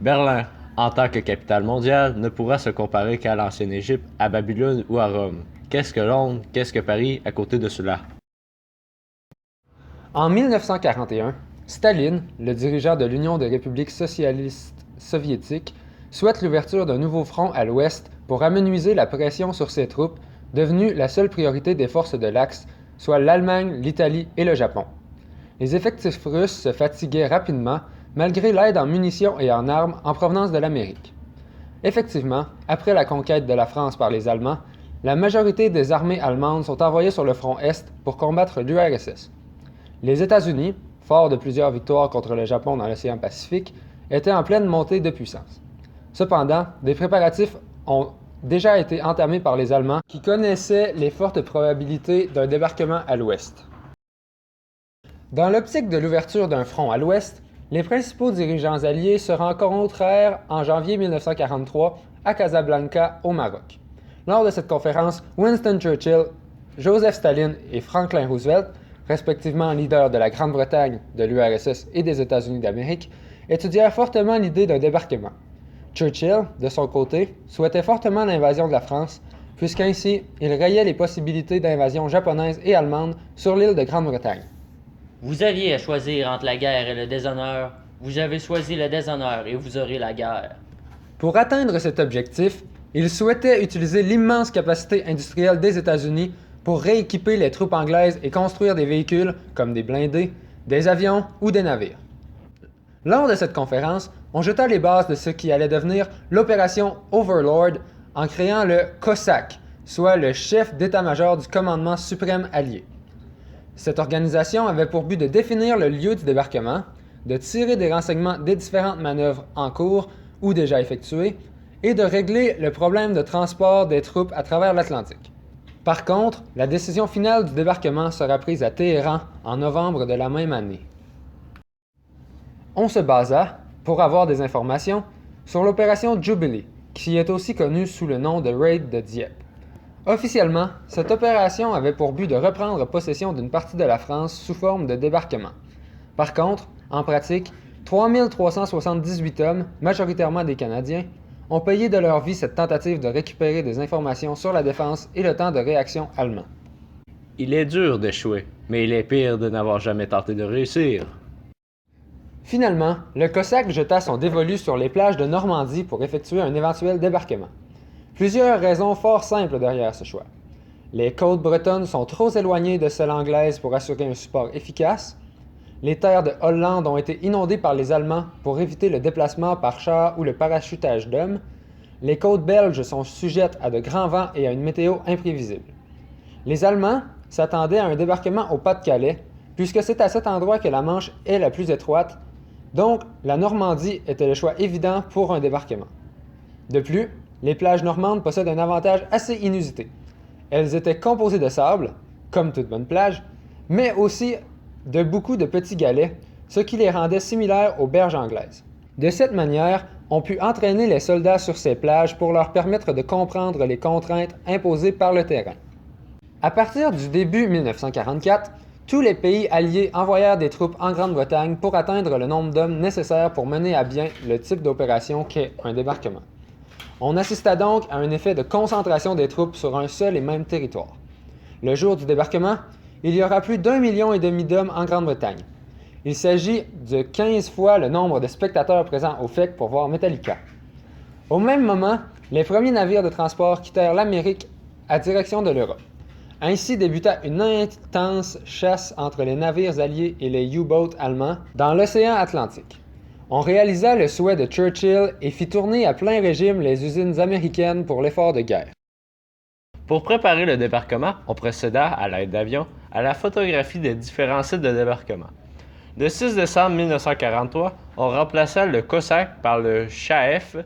Berlin, en tant que capitale mondiale, ne pourra se comparer qu'à l'ancienne Égypte, à Babylone ou à Rome. Qu'est-ce que Londres, qu'est-ce que Paris à côté de cela? En 1941, Staline, le dirigeant de l'Union des républiques socialistes soviétiques, souhaite l'ouverture d'un nouveau front à l'ouest pour amenuiser la pression sur ses troupes, devenue la seule priorité des forces de l'Axe, soit l'Allemagne, l'Italie et le Japon. Les effectifs russes se fatiguaient rapidement, malgré l'aide en munitions et en armes en provenance de l'Amérique. Effectivement, après la conquête de la France par les Allemands, la majorité des armées allemandes sont envoyées sur le front Est pour combattre l'URSS. Les États-Unis, forts de plusieurs victoires contre le Japon dans l'océan Pacifique, étaient en pleine montée de puissance. Cependant, des préparatifs ont déjà été entamés par les Allemands qui connaissaient les fortes probabilités d'un débarquement à l'ouest. Dans l'optique de l'ouverture d'un front à l'ouest, les principaux dirigeants alliés se rencontrèrent en janvier 1943 à Casablanca, au Maroc. Lors de cette conférence, Winston Churchill, Joseph Staline et Franklin Roosevelt, respectivement leaders de la Grande-Bretagne, de l'URSS et des États-Unis d'Amérique, étudièrent fortement l'idée d'un débarquement. Churchill, de son côté, souhaitait fortement l'invasion de la France, puisqu'ainsi il rayait les possibilités d'invasion japonaise et allemande sur l'île de Grande-Bretagne. Vous aviez à choisir entre la guerre et le déshonneur. Vous avez choisi le déshonneur et vous aurez la guerre. Pour atteindre cet objectif, il souhaitait utiliser l'immense capacité industrielle des États-Unis pour rééquiper les troupes anglaises et construire des véhicules comme des blindés, des avions ou des navires. Lors de cette conférence, on jeta les bases de ce qui allait devenir l'opération Overlord en créant le COSAC, soit le chef d'état-major du commandement suprême allié. Cette organisation avait pour but de définir le lieu du débarquement, de tirer des renseignements des différentes manœuvres en cours ou déjà effectuées, et de régler le problème de transport des troupes à travers l'Atlantique. Par contre, la décision finale du débarquement sera prise à Téhéran en novembre de la même année. On se basa, pour avoir des informations, sur l'opération Jubilee, qui est aussi connue sous le nom de Raid de Dieppe. Officiellement, cette opération avait pour but de reprendre possession d'une partie de la France sous forme de débarquement. Par contre, en pratique, 3378 hommes, majoritairement des Canadiens, ont payé de leur vie cette tentative de récupérer des informations sur la défense et le temps de réaction allemand. Il est dur d'échouer, mais il est pire de n'avoir jamais tenté de réussir. Finalement, le COSAC jeta son dévolu sur les plages de Normandie pour effectuer un éventuel débarquement. Plusieurs raisons fort simples derrière ce choix. Les côtes bretonnes sont trop éloignées de celles anglaises pour assurer un support efficace. Les terres de Hollande ont été inondées par les Allemands pour éviter le déplacement par char ou le parachutage d'hommes. Les côtes belges sont sujettes à de grands vents et à une météo imprévisible. Les Allemands s'attendaient à un débarquement au Pas-de-Calais, puisque c'est à cet endroit que la Manche est la plus étroite, donc la Normandie était le choix évident pour un débarquement. De plus, les plages normandes possèdent un avantage assez inusité. Elles étaient composées de sable, comme toute bonne plage, mais aussi de beaucoup de petits galets, ce qui les rendait similaires aux berges anglaises. De cette manière, on put entraîner les soldats sur ces plages pour leur permettre de comprendre les contraintes imposées par le terrain. À partir du début 1944, tous les pays alliés envoyèrent des troupes en Grande-Bretagne pour atteindre le nombre d'hommes nécessaires pour mener à bien le type d'opération qu'est un débarquement. On assista donc à un effet de concentration des troupes sur un seul et même territoire. Le jour du débarquement, il y aura plus d'1,5 million d'hommes en Grande-Bretagne. Il s'agit de 15 fois le nombre de spectateurs présents au FEC pour voir Metallica. Au même moment, les premiers navires de transport quittèrent l'Amérique à direction de l'Europe. Ainsi débuta une intense chasse entre les navires alliés et les U-boats allemands dans l'océan Atlantique. On réalisa le souhait de Churchill et fit tourner à plein régime les usines américaines pour l'effort de guerre. Pour préparer le débarquement, on procéda, à l'aide d'avions, à la photographie des différents sites de débarquement. Le 6 décembre 1943, on remplaça le COSAC par le CHAEF,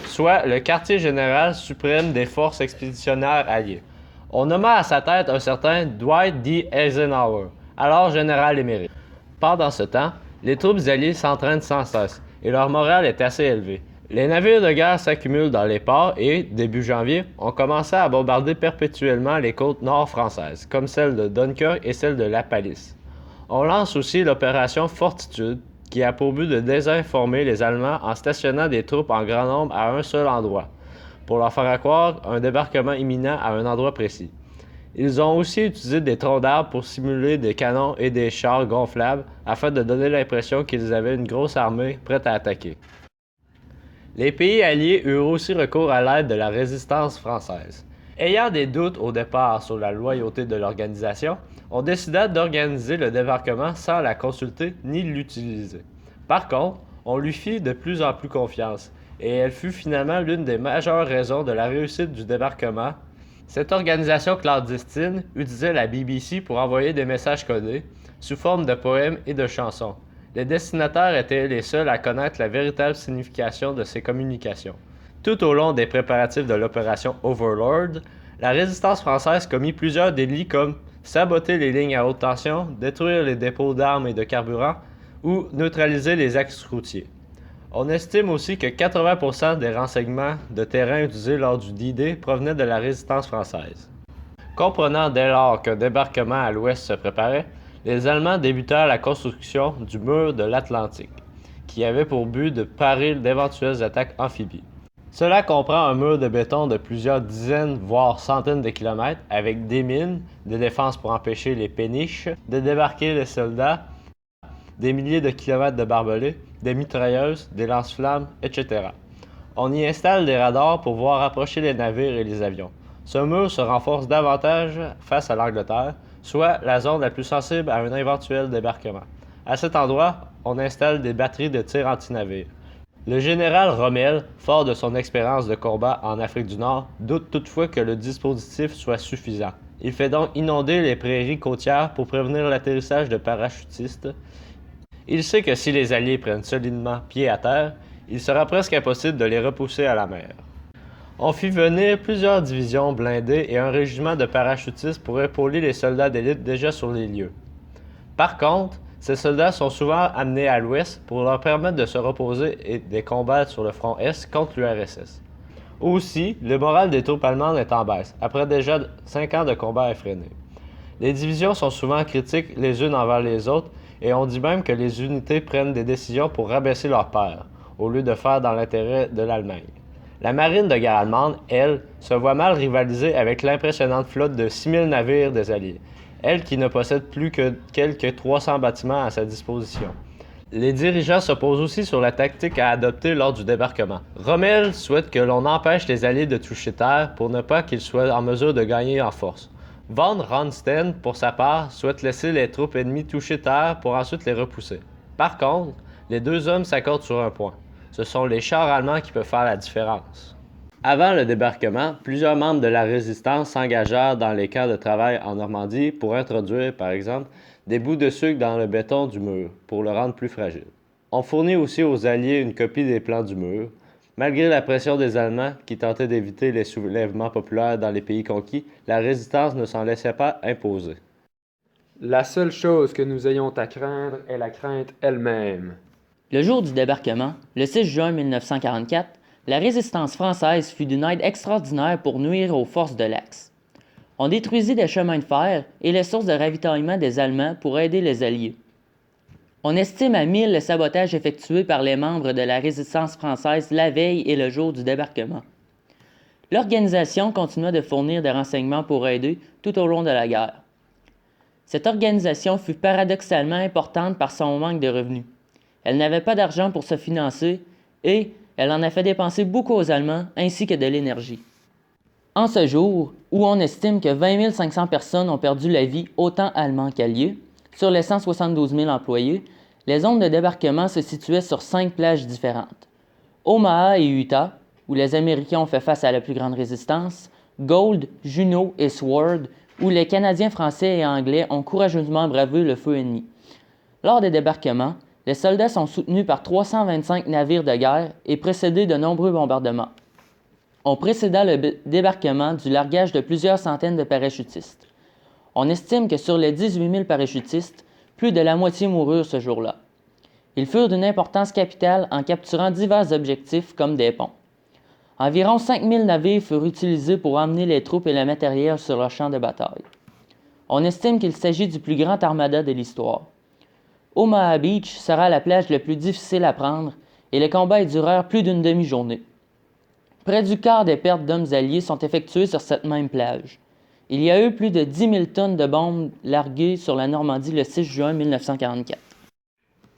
soit le Quartier général suprême des forces expéditionnaires alliées. On nomma à sa tête un certain Dwight D. Eisenhower, alors général émérite. Pendant ce temps, les troupes alliées s'entraînent sans cesse et leur morale est assez élevée. Les navires de guerre s'accumulent dans les ports et, début janvier, on commença à bombarder perpétuellement les côtes nord françaises, comme celle de Dunkerque et celle de La Pallice. On lance aussi l'opération Fortitude, qui a pour but de désinformer les Allemands en stationnant des troupes en grand nombre à un seul endroit, pour leur faire croire un débarquement imminent à un endroit précis. Ils ont aussi utilisé des troncs d'arbres pour simuler des canons et des chars gonflables afin de donner l'impression qu'ils avaient une grosse armée prête à attaquer. Les pays alliés eurent aussi recours à l'aide de la résistance française. Ayant des doutes au départ sur la loyauté de l'organisation, on décida d'organiser le débarquement sans la consulter ni l'utiliser. Par contre, on lui fit de plus en plus confiance, et elle fut finalement l'une des majeures raisons de la réussite du débarquement. Cette organisation clandestine utilisait la BBC pour envoyer des messages codés, sous forme de poèmes et de chansons. Les destinataires étaient les seuls à connaître la véritable signification de ces communications. Tout au long des préparatifs de l'opération Overlord, la résistance française commit plusieurs délits comme saboter les lignes à haute tension, détruire les dépôts d'armes et de carburant ou neutraliser les axes routiers. On estime aussi que 80% des renseignements de terrain utilisés lors du D-Day provenaient de la résistance française. Comprenant dès lors qu'un débarquement à l'ouest se préparait, les Allemands débutèrent la construction du mur de l'Atlantique, qui avait pour but de parer d'éventuelles attaques amphibies. Cela comprend un mur de béton de plusieurs dizaines, voire centaines de kilomètres, avec des mines, des défenses pour empêcher les péniches de débarquer les soldats, des milliers de kilomètres de barbelés, des mitrailleuses, des lance-flammes, etc. On y installe des radars pour voir approcher les navires et les avions. Ce mur se renforce davantage face à l'Angleterre, soit la zone la plus sensible à un éventuel débarquement. À cet endroit, on installe des batteries de tir anti-navires. Le général Rommel, fort de son expérience de combat en Afrique du Nord, doute toutefois que le dispositif soit suffisant. Il fait donc inonder les prairies côtières pour prévenir l'atterrissage de parachutistes. Il sait que si les Alliés prennent solidement pied à terre, il sera presque impossible de les repousser à la mer. On fit venir plusieurs divisions blindées et un régiment de parachutistes pour épauler les soldats d'élite déjà sur les lieux. Par contre, ces soldats sont souvent amenés à l'ouest pour leur permettre de se reposer et de combattre sur le front est contre l'URSS. Aussi, le moral des troupes allemandes est en baisse, après déjà 5 ans de combats effrénés. Les divisions sont souvent critiques les unes envers les autres, et on dit même que les unités prennent des décisions pour rabaisser leurs pairs, au lieu de faire dans l'intérêt de l'Allemagne. La marine de guerre allemande, elle, se voit mal rivaliser avec l'impressionnante flotte de 6000 navires des Alliés, elle qui ne possède plus que quelques 300 bâtiments à sa disposition. Les dirigeants s'opposent aussi sur la tactique à adopter lors du débarquement. Rommel souhaite que l'on empêche les Alliés de toucher terre pour ne pas qu'ils soient en mesure de gagner en force. Von Rundstedt, pour sa part, souhaite laisser les troupes ennemies toucher terre pour ensuite les repousser. Par contre, les deux hommes s'accordent sur un point. Ce sont les chars allemands qui peuvent faire la différence. Avant le débarquement, plusieurs membres de la résistance s'engagèrent dans les camps de travail en Normandie pour introduire, par exemple, des bouts de sucre dans le béton du mur pour le rendre plus fragile. On fournit aussi aux Alliés une copie des plans du mur. Malgré la pression des Allemands qui tentaient d'éviter les soulèvements populaires dans les pays conquis, la résistance ne s'en laissait pas imposer. La seule chose que nous ayons à craindre est la crainte elle-même. Le jour du débarquement, le 6 juin 1944, la résistance française fut d'une aide extraordinaire pour nuire aux forces de l'Axe. On détruisit des chemins de fer et les sources de ravitaillement des Allemands pour aider les Alliés. On estime à 1000 le sabotage effectué par les membres de la résistance française la veille et le jour du débarquement. L'organisation continua de fournir des renseignements pour aider tout au long de la guerre. Cette organisation fut paradoxalement importante par son manque de revenus. Elle n'avait pas d'argent pour se financer et elle en a fait dépenser beaucoup aux Allemands ainsi que de l'énergie. En ce jour, où on estime que 20 500 personnes ont perdu la vie, autant Allemands qu'Alliés, sur les 172 000 employés, les zones de débarquement se situaient sur 5 plages différentes. Omaha et Utah, où les Américains ont fait face à la plus grande résistance, Gold, Juneau et Sword, où les Canadiens français et anglais ont courageusement bravé le feu ennemi. Lors des débarquements, les soldats sont soutenus par 325 navires de guerre et précédés de nombreux bombardements. On précéda le débarquement du largage de plusieurs centaines de parachutistes. On estime que sur les 18 000 parachutistes, plus de la moitié moururent ce jour-là. Ils furent d'une importance capitale en capturant divers objectifs comme des ponts. Environ 5 000 navires furent utilisés pour emmener les troupes et le matériel sur leur champ de bataille. On estime qu'il s'agit du plus grand armada de l'histoire. Omaha Beach sera la plage la plus difficile à prendre et les combats durèrent plus d'une demi-journée. Près du quart des pertes d'hommes alliés sont effectuées sur cette même plage. Il y a eu plus de 10 000 tonnes de bombes larguées sur la Normandie le 6 juin 1944.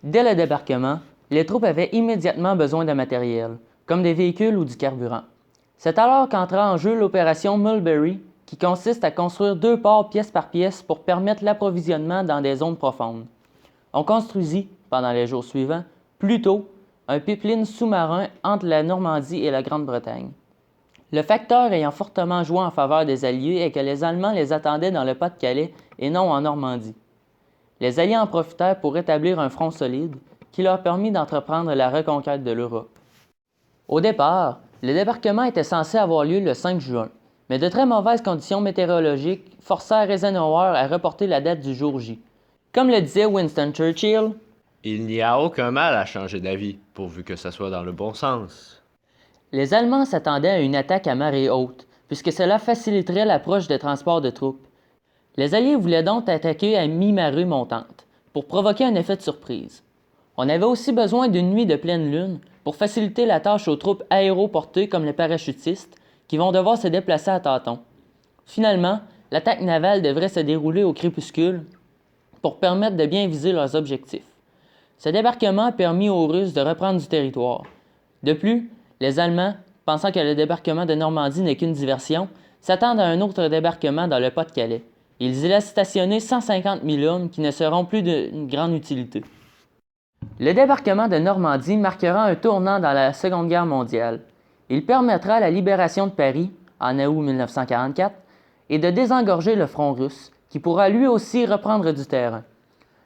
Dès le débarquement, les troupes avaient immédiatement besoin de matériel, comme des véhicules ou du carburant. C'est alors qu'entra en jeu l'opération Mulberry, qui consiste à construire 2 ports pièce par pièce pour permettre l'approvisionnement dans des zones profondes. On construisit, pendant les jours suivants, plus tôt, un pipeline sous-marin entre la Normandie et la Grande-Bretagne. Le facteur ayant fortement joué en faveur des Alliés est que les Allemands les attendaient dans le Pas-de-Calais et non en Normandie. Les Alliés en profitèrent pour établir un front solide qui leur permit d'entreprendre la reconquête de l'Europe. Au départ, le débarquement était censé avoir lieu le 5 juin, mais de très mauvaises conditions météorologiques forcèrent Eisenhower à reporter la date du jour J. Comme le disait Winston Churchill, « Il n'y a aucun mal à changer d'avis, pourvu que ça soit dans le bon sens. » Les Allemands s'attendaient à une attaque à marée haute, puisque cela faciliterait l'approche des transports de troupes. Les Alliés voulaient donc attaquer à mi-marée montante, pour provoquer un effet de surprise. On avait aussi besoin d'une nuit de pleine lune pour faciliter la tâche aux troupes aéroportées comme les parachutistes, qui vont devoir se déplacer à tâtons. Finalement, l'attaque navale devrait se dérouler au crépuscule pour permettre de bien viser leurs objectifs. Ce débarquement permit aux Russes de reprendre du territoire. De plus, les Allemands, pensant que le débarquement de Normandie n'est qu'une diversion, s'attendent à un autre débarquement dans le Pas-de-Calais. Ils y laissent stationner 150 000 hommes qui ne seront plus d'une grande utilité. Le débarquement de Normandie marquera un tournant dans la Seconde Guerre mondiale. Il permettra la libération de Paris, en août 1944, et de désengorger le front russe, qui pourra lui aussi reprendre du terrain.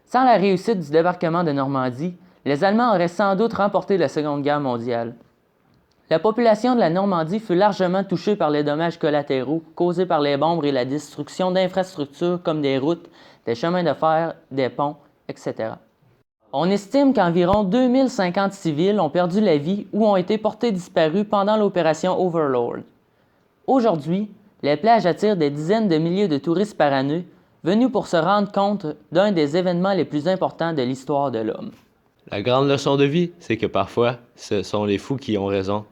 Sans la réussite du débarquement de Normandie, les Allemands auraient sans doute remporté la Seconde Guerre mondiale. La population de la Normandie fut largement touchée par les dommages collatéraux causés par les bombes et la destruction d'infrastructures comme des routes, des chemins de fer, des ponts, etc. On estime qu'environ 2050 civils ont perdu la vie ou ont été portés disparus pendant l'opération Overlord. Aujourd'hui, les plages attirent des dizaines de milliers de touristes par année, venus pour se rendre compte d'un des événements les plus importants de l'histoire de l'homme. La grande leçon de vie, c'est que parfois, ce sont les fous qui ont raison